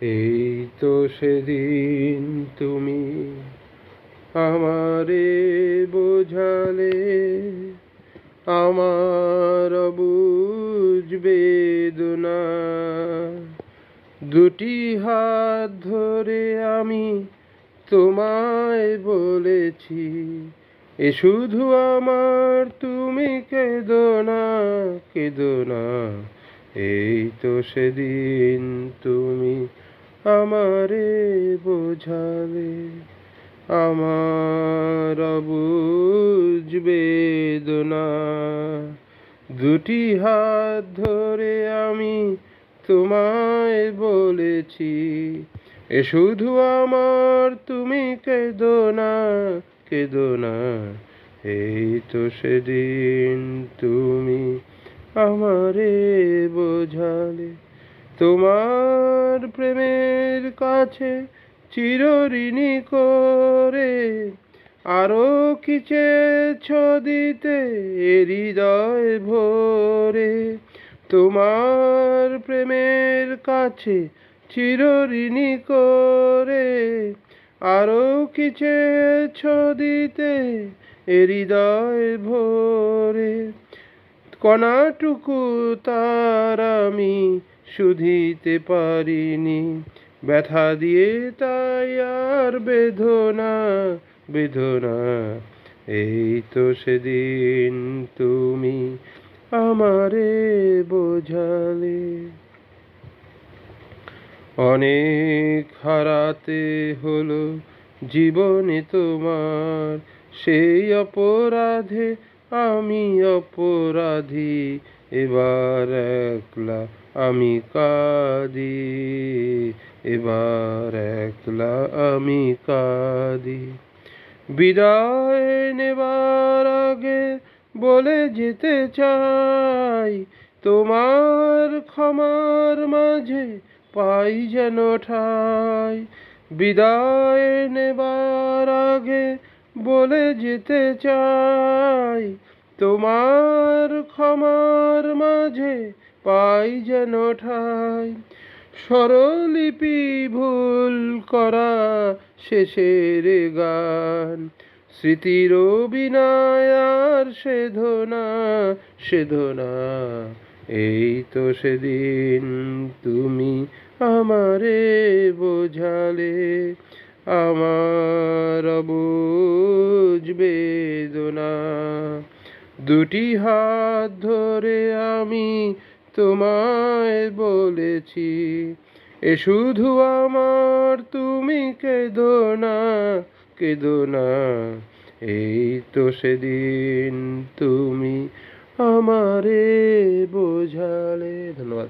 এই তো সেদিন তুমি আমারে বোঝালে, আমার বুঝ বেদনা। দুটি হাত ধরে আমি তোমায় বলেছি, এ শুধু আমার, তুমি কেঁদো না, কেঁদো না। এই তো সেদিন তুমি আমারে বোঝালে, আমার অবুঝ বেদনা। দুটি হাত ধরে আমি তোমায় বলেছি, এ শুধু আমার, তুমি কেঁদো না, কেঁদো না। এই তো সেদিন তুমি আমারে বোঝালে, তোমার প্রেমের কাছে চিরঋণী করে আরো কি চেয়েছ দিতে এ হৃদয় ভরে। তোমার প্রেমের কাছে চিরঋণী করে আরো কি চেয়েছ দিতে এ হৃদয় ভরে। কণাটুকু তার আমি শুধিতে পারিনি, ব্যথা দিয়ে তাই আর বেদনা, বেদনা। এই তো সেদিন তুমি আমারে বোঝালে। অনেক হারাতে হলো জীবনে তোমার, সেই অপরাধে আমি অপরাধী। এবার একলা আমি কাঁদি, এবার একলা আমি কাঁদি। বিদায় নেবার আগে বলে যেতে চাই, তোমার ক্ষমার মাঝে পাই যেন ঠাই। বিদায় নেবার আগে বলে যেতে চাই, তোমার ক্ষমার মাঝে পাই যেন ঠাই। স্বরলিপি ভুল করা শেষের গান, স্মৃতির বিনায় আর সেধনা, সেধনা। এই তো সেদিন তুমি আমারে বোঝালে, আমার বুঝ বেদনা। দুটি হাত ধরে আমি তোমায় বলেছি, এ শুধু আমার, তুমি কেঁদো না, কেঁদো না। এই তো সেদিন তুমি আমারে বোঝালে। ধন্যবাদ।